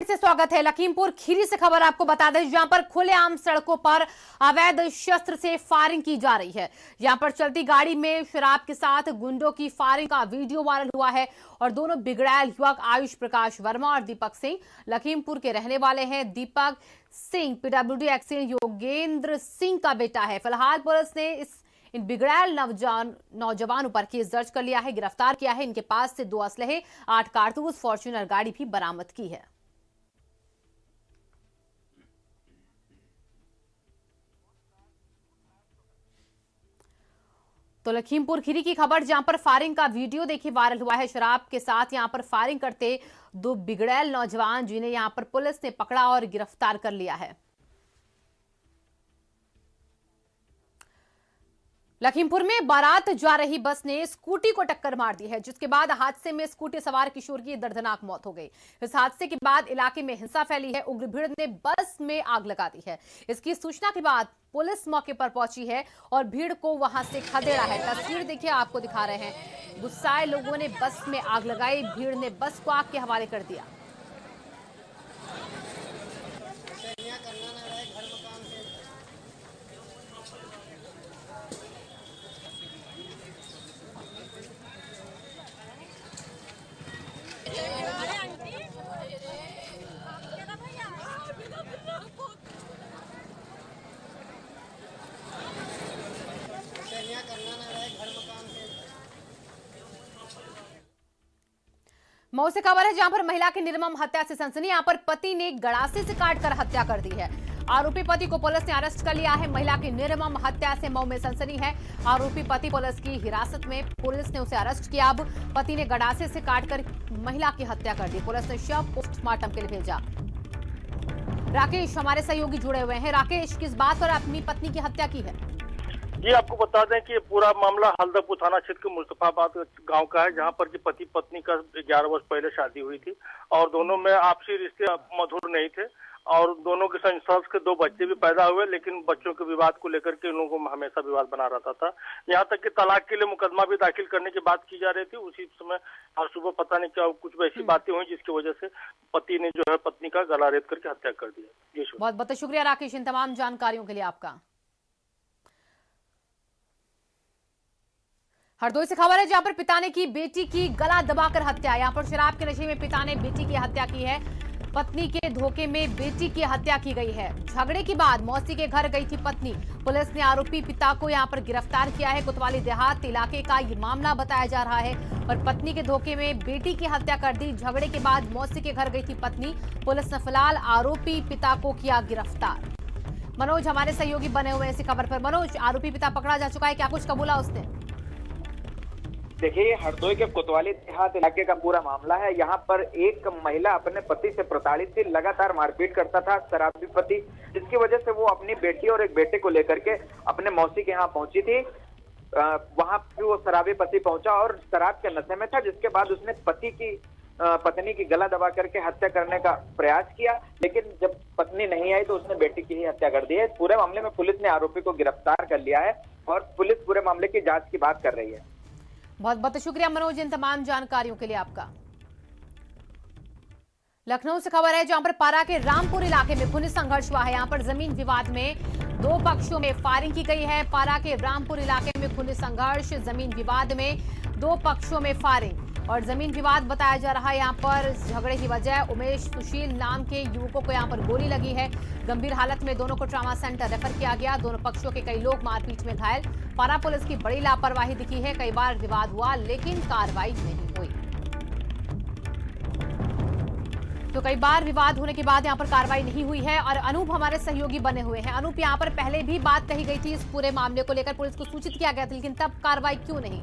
से स्वागत है। लखीमपुर खीरी से खबर आपको बता दें, जहां पर खुलेआम सड़कों पर अवैध शस्त्र से फायरिंग की जा रही है। यहां पर चलती गाड़ी में शराब के साथ गुंडों की फायरिंग का वीडियो वायरल हुआ है और दोनों बिगड़ैल युवक आयुष प्रकाश वर्मा और दीपक सिंह लखीमपुर के रहने वाले हैं। दीपक सिंह पीडब्ल्यूडी एक्सीडेंट योगेंद्र सिंह का बेटा है। फिलहाल पुलिस ने इन बिगड़ैल नौजवानों पर केस दर्ज कर लिया है, गिरफ्तार किया है। इनके पास से 2 असलहे, 8 कारतूस, फॉर्च्यूनर गाड़ी भी बरामद की है। तो लखीमपुर खीरी की खबर, जहां पर फायरिंग का वीडियो देखिए वायरल हुआ है। शराब के साथ यहां पर फायरिंग करते 2 बिगड़ैल नौजवान, जिन्हें यहां पर पुलिस ने पकड़ा और गिरफ्तार कर लिया है। लखीमपुर में बारात जा रही बस ने स्कूटी को टक्कर मार दी है, जिसके बाद हादसे में स्कूटी सवार किशोर की दर्दनाक मौत हो गई। इस हादसे के बाद इलाके में हिंसा फैली है। उग्र भीड़ ने बस में आग लगा दी है। इसकी सूचना के बाद पुलिस मौके पर पहुंची है और भीड़ को वहां से खदेड़ा है। तस्वीर देखिए, आपको दिखा रहे हैं। गुस्साए लोगों ने बस में आग लगाई, भीड़ ने बस को आग के हवाले कर दिया। मऊ से खबर है, जहां पर महिला की निर्मम हत्या से सनसनी। यहां पर पति ने गड़ासे से काटकर हत्या कर दी है। आरोपी पति को पुलिस ने अरेस्ट कर लिया है। महिला की निर्मम हत्या से मऊ में सनसनी है। आरोपी पति पुलिस की हिरासत में, पुलिस ने उसे अरेस्ट किया। अब पति ने गड़ासे से काटकर महिला की हत्या कर दी। पुलिस ने शव पोस्टमार्टम के लिए भेजा। राकेश हमारे सहयोगी जुड़े हुए हैं। राकेश, किस बात पर अपनी पत्नी की हत्या की है? जी, आपको बता दें कि पूरा मामला हल्दरपुर थाना क्षेत्र के मुस्तफाबाद गांव का है, जहां पर कि पति पत्नी का 11 वर्ष पहले शादी हुई थी और दोनों में आपसी रिश्ते मधुर नहीं थे और दोनों के संसर्ग के 2 बच्चे भी पैदा हुए, लेकिन बच्चों के विवाद को लेकर के इन लोगों को हमेशा विवाद बना रहता था। यहाँ तक कि तलाक के लिए मुकदमा भी दाखिल करने की बात की जा रही थी। उसी समय आज सुबह पता नहीं क्या कुछ वैसी बातें हुई जिसकी वजह से पति ने जो है पत्नी का गला रेत करके हत्या कर दिया। बहुत बहुत शुक्रिया राकेश इन तमाम जानकारियों के लिए आपका। हरदोई से खबर है, जहां पर पिता ने की बेटी की गला दबाकर हत्या। यहां पर शराब के नशे में पिता ने बेटी की हत्या की है। पत्नी के धोखे में बेटी की हत्या की गई है। झगड़े के बाद मौसी के घर गई थी पत्नी। पुलिस ने आरोपी पिता को यहां पर गिरफ्तार किया है। कोतवाली देहात इलाके का ये मामला बताया जा रहा है और पत्नी के धोखे में बेटी की हत्या कर दी। झगड़े के बाद मौसी के घर गई थी पत्नी। पुलिस ने फिलहाल आरोपी पिता को किया गिरफ्तार। मनोज हमारे सहयोगी बने हुए इसी खबर पर। मनोज, आरोपी पिता पकड़ा जा चुका है, क्या कुछ कबूला उसने? देखिए, हरदोई के कोतवाली देहात इलाके का पूरा मामला है। यहाँ पर एक महिला अपने पति से प्रताड़ित थी, लगातार मारपीट करता था शराबी पति, जिसकी वजह से वो अपनी बेटी और एक बेटे को लेकर के अपने मौसी के यहाँ पहुंची थी। वहां भी वो शराबी पति पहुंचा और शराब के नशे में था, जिसके बाद उसने पत्नी की गला दबा करके हत्या करने का प्रयास किया, लेकिन जब पत्नी नहीं आई तो उसने बेटी की ही हत्या कर दी है। पूरे मामले में पुलिस ने आरोपी को गिरफ्तार कर लिया है और पुलिस पूरे मामले की जाँच की बात कर रही है। बहुत बहुत शुक्रिया मनोज इन तमाम जानकारियों के लिए आपका। लखनऊ से खबर है, जहां पर पारा के रामपुर इलाके में खूनी संघर्ष हुआ है। यहां पर जमीन विवाद में 2 पक्षों में फायरिंग की गई है। पारा के रामपुर इलाके में खूनी संघर्ष, जमीन विवाद में 2 पक्षों में फायरिंग और जमीन विवाद बताया जा रहा है। यहां पर झगड़े की वजह उमेश सुशील नाम के युवकों को यहां पर गोली लगी है। गंभीर हालत में दोनों को ट्रॉमा सेंटर रेफर किया गया। दोनों पक्षों के कई लोग मारपीट में घायल। पारा पुलिस की बड़ी लापरवाही दिखी है। कई बार विवाद हुआ लेकिन कार्रवाई नहीं हुई। तो कई बार विवाद होने के बाद यहां पर कार्रवाई नहीं हुई है और अनूप हमारे सहयोगी बने हुए हैं। अनूप, यहां पर पहले भी बात कही गई थी इस पूरे मामले को लेकर, पुलिस को सूचित किया गया था, लेकिन तब कार्रवाई क्यों नहीं?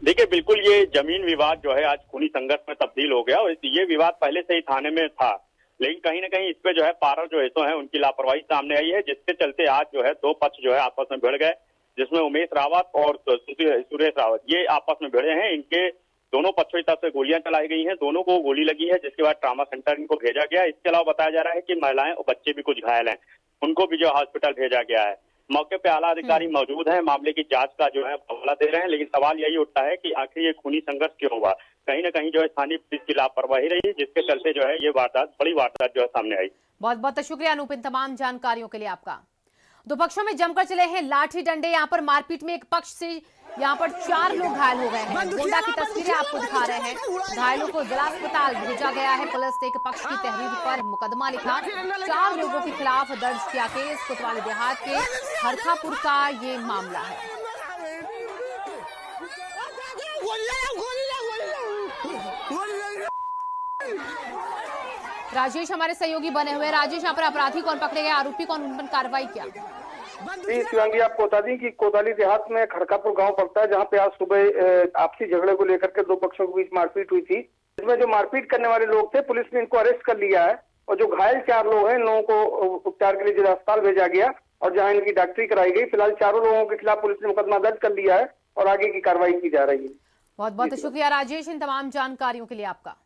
देखिए, बिल्कुल ये जमीन विवाद जो है आज खूनी संघर्ष में तब्दील हो गया और ये विवाद पहले से ही थाने में था, लेकिन कहीं ना कहीं इस पे जो है पारा जो एसओ है उनकी लापरवाही सामने आई है, जिसके चलते आज जो है 2 पक्ष जो है आपस में भिड़ गए, जिसमें उमेश रावत और सुरेश रावत ये आपस में भिड़े हैं। इनके दोनों पक्षों की तरफ से गोलियां चलाई गई हैं, दोनों को गोली लगी है, जिसके बाद ट्रॉमा सेंटर इनको भेजा गया। इसके अलावा बताया जा रहा है कि महिलाएं और बच्चे भी कुछ घायल हैं, उनको भी जो हॉस्पिटल भेजा गया है। मौके पे आला अधिकारी मौजूद हैं, मामले की जांच का जो है हवाला दे रहे हैं, लेकिन सवाल यही उठता है कि आखिर ये खूनी संघर्ष क्यों हुआ। कहीं ना कहीं जो है स्थानीय पुलिस की लापरवाही रही, जिसके चलते जो है ये वारदात, बड़ी वारदात जो है सामने आई। बहुत बहुत शुक्रिया अनूप इन तमाम जानकारियों के लिए आपका। दो पक्षों में जमकर चले हैं लाठी डंडे। यहाँ पर मारपीट में एक पक्ष से यहाँ पर 4 लोग घायल हो गए हैं। गोंडा की तस्वीरें आपको दिखा रहे हैं। घायलों को जिला अस्पताल भेजा गया है। पुलिस ने एक पक्ष की तहरीर पर मुकदमा लिखा। 4 लोगों के खिलाफ दर्ज किया केस। कोतवाली देहात के हरखापुर का ये मामला है। राजेश हमारे सहयोगी बने हुए। राजेश, यहाँ पर अपराधी कौन पकड़े गए, आरोपी कौन, उन पर कार्रवाई क्या? जी शिवांगी, आपको बता दें कि कोतवाली देहात में खड़कापुर गांव पड़ता है, जहां पे आज सुबह आपसी झगड़े को लेकर के 2 पक्षों के बीच मारपीट हुई थी। इसमें जो मारपीट करने वाले लोग थे, पुलिस ने इनको अरेस्ट कर लिया है और जो घायल 4 लोग हैं, इन लोगों को उपचार के लिए जिला अस्पताल भेजा गया और जहाँ इनकी डॉक्टरी कराई गई। फिलहाल 4 लोगों के खिलाफ पुलिस ने मुकदमा दर्ज कर लिया है और आगे की कार्रवाई की जा रही है। बहुत बहुत शुक्रिया राजेश इन तमाम जानकारियों के लिए आपका।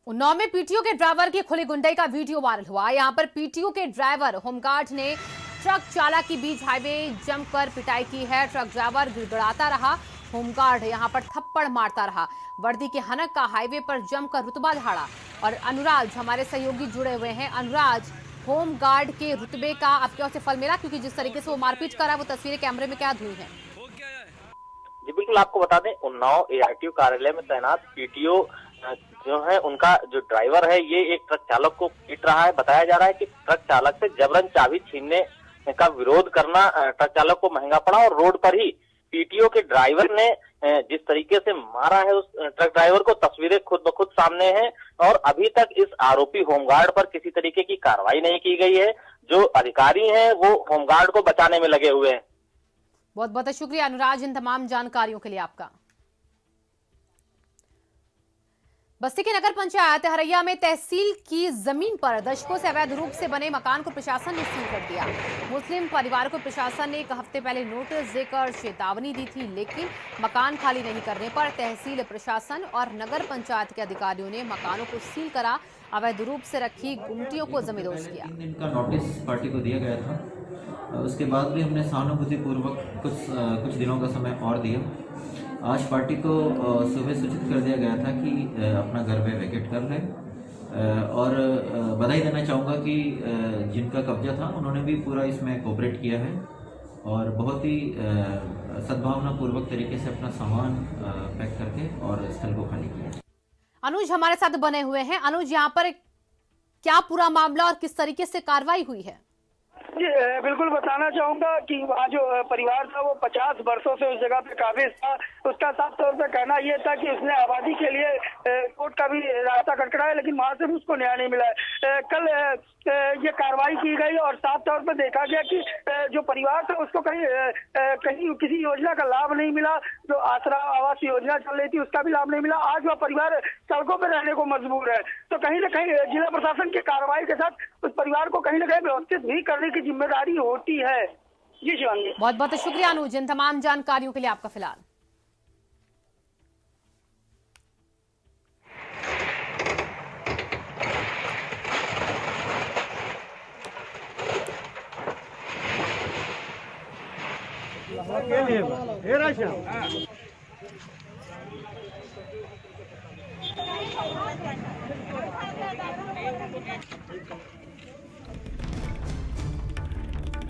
उन्नाव में पीटीओ के ड्राइवर की खुली गुंडई का वीडियो वायरल हुआ। यहां पर पीटीओ के ड्राइवर होमगार्ड ने ट्रक चालक के बीच हाईवे जमकर पिटाई की है। ट्रक ड्राइवर गिड़गिड़ाता रहा, होमगार्ड यहां पर थप्पड़ मारता रहा। वर्दी के हनक का हाईवे पर जमकर रुतबा झाड़ा। और अनुराज हमारे सहयोगी जुड़े हुए हैं। अनुराज, होमगार्ड के रुतबे का अब क्या उसे फल मिला, क्योंकि जिस तरीके से वो मारपीट करा वो तस्वीरें कैमरे में कैद हुई हैं। जी बिल्कुल, आपको बता दें उन्नाव एआरटीओ कार्यालय में तैनात पीटीओ जो है, उनका जो ड्राइवर है ये एक ट्रक चालक को पीट रहा है। बताया जा रहा है कि ट्रक चालक से जबरन चाबी छीनने का विरोध करना ट्रक चालक को महंगा पड़ा और रोड पर ही पीटीओ के ड्राइवर ने जिस तरीके से मारा है उस ट्रक ड्राइवर को, तस्वीरें खुद ब खुद सामने हैं। और अभी तक इस आरोपी होमगार्ड पर किसी तरीके की कार्रवाई नहीं की गई है। जो अधिकारी हैं वो होमगार्ड को बचाने में लगे हुए हैं। बहुत बहुत शुक्रिया अनुराज इन तमाम जानकारियों के लिए आपका। बस्ती के नगर पंचायत हरैया में तहसील की जमीन पर दशकों से अवैध रूप से बने मकान को प्रशासन ने सील कर दिया। मुस्लिम परिवार को प्रशासन ने 1 हफ्ते पहले नोटिस देकर चेतावनी दी थी, लेकिन मकान खाली नहीं करने पर तहसील प्रशासन और नगर पंचायत के अधिकारियों ने मकानों को सील करा। अवैध रूप से रखी गुमटियों को जमींदोज किया। 3 दिन का नोटिस पार्टी को दिया गया था। उसके बाद भी हमने सहानुभूतिपूर्वक कुछ दिनों का समय और दिया। आज पार्टी को सुबह सूचित कर दिया गया था कि अपना घर पे वैकेट कर लें और बधाई देना चाहूँगा कि जिनका कब्जा था उन्होंने भी पूरा इसमें कोऑपरेट किया है और बहुत ही सद्भावनापूर्वक तरीके से अपना सामान पैक करके और स्थल को खाली किया। अनुज हमारे साथ बने हुए हैं। अनुज, यहाँ पर क्या पूरा मामला और किस तरीके से कार्रवाई हुई है? जी बिल्कुल बताना चाहूंगा कि वहाँ जो परिवार था वो 50 वर्षों से उस जगह पे काबिज था। उसका साफ तौर पर कहना ये था कि उसने आबादी के लिए कोर्ट का भी रास्ता खटखटाया, लेकिन वहाँ से भी उसको न्याय नहीं मिला। कल ये कार्रवाई की गई और साफ तौर पर देखा गया कि जो परिवार था उसको कहीं किसी योजना का लाभ नहीं मिला। जो आसरा आवास योजना चल रही थी उसका भी लाभ नहीं मिला। आज वह परिवार सड़कों पर रहने को मजबूर है। तो कहीं न कहीं जिला प्रशासन की कार्रवाई के साथ उस परिवार को कहीं न कहीं व्यवस्थित भी करने की जिम्मेदारी होती है। जी शिवांगी, बहुत बहुत शुक्रिया अनुज इन तमाम जानकारियों के लिए आपका। फिलहाल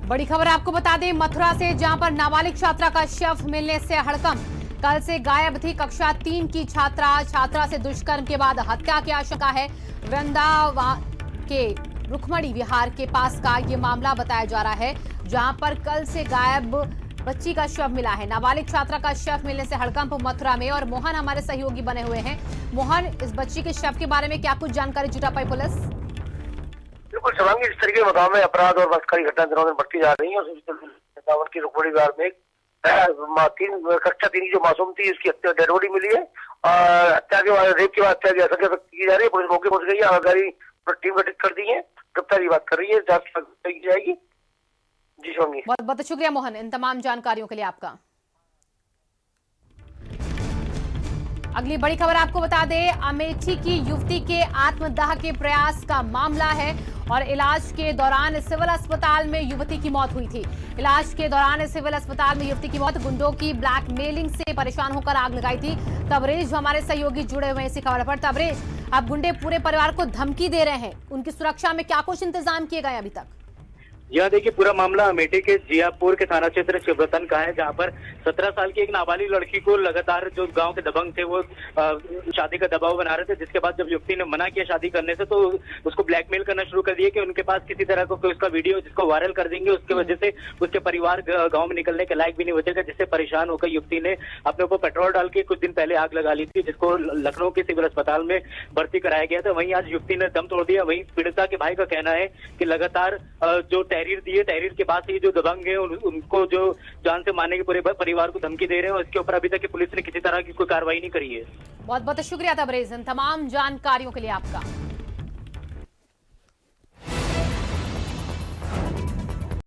बड़ी खबर आपको बता दें मथुरा से, जहां पर नाबालिग छात्रा का शव मिलने से हड़कंप। कल से गायब थी कक्षा 3 की छात्रा से दुष्कर्म के बाद हत्या की आशंका है। वृंदावन के रुक्मणी विहार के पास का ये मामला बताया जा रहा है, जहां पर कल से गायब बच्ची का शव मिला है। नाबालिग छात्रा का शव मिलने से हड़कंप मथुरा में। और मोहन हमारे सहयोगी बने हुए हैं। मोहन, इस बच्ची के शव के बारे में क्या कुछ जानकारी जुटा पाई पुलिस? बिल्कुल शिवांगी, इस तरीके के गाँव में अपराध और बलात्कारी घटना दिनों दिन बढ़ती जा रही है। वृंदावन की रुक्मणी विहार में कक्षा 3 की जो मासूम थी उसकी डेड बॉडी मिली है और हत्या के बाद, रेप के बाद हत्या की जा रही है। पुलिस मौके पहुंच गई है, आगामी टीम गठित कर दी है, गिरफ्तारी बात कर रही है, जांच की जाएगी। जी शिवांगी, बहुत बहुत शुक्रिया मोहन इन तमाम जानकारियों के लिए आपका। अगली बड़ी खबर आपको बता दें, अमेठी की युवती के आत्मदाह के प्रयास का मामला है और इलाज के दौरान सिविल अस्पताल में युवती की मौत हुई थी। इलाज के दौरान सिविल अस्पताल में युवती की मौत, गुंडों की ब्लैकमेलिंग से परेशान होकर आग लगाई थी। तबरेज हमारे सहयोगी जुड़े हुए हैं इसी खबर पर। तबरेज, अब गुंडे पूरे परिवार को धमकी दे रहे हैं, उनकी सुरक्षा में क्या कुछ इंतजाम किए गए अभी तक? यह देखिए, पूरा मामला अमेठी के जियापुर के थाना क्षेत्र शिवरतन का है, जहां पर 17 साल की एक नाबालिग लड़की को लगातार जो गांव के दबंग थे वो शादी का दबाव बना रहे थे, जिसके बाद जब युवती ने मना किया शादी करने से तो उसको ब्लैकमेल करना शुरू कर दिया कि उनके पास किसी तरह का कोई उसका वीडियो जिसको वायरल कर देंगे, उसकी वजह से उसके परिवार गाँव में निकलने के लायक भी नहीं बचेगा, जिससे परेशान होकर युवती ने अपने ऊपर पेट्रोल डाल के कुछ दिन पहले आग लगा ली थी, जिसको लखनऊ के सिविल अस्पताल में भर्ती कराया गया था। वहीं आज युवती ने दम तोड़ दिया। वहीं पीड़िता के भाई का कहना है कि लगातार जो तहरीर के बाद से जो दबंग है उनको जो जान से मारने के पूरे परिवार को धमकी दे रहे हैं और इसके ऊपर अभी तक पुलिस ने किसी तरह की कोई कार्रवाई नहीं करी है। बहुत बहुत शुक्रिया तबरेज इन तमाम जानकारियों के लिए आपका।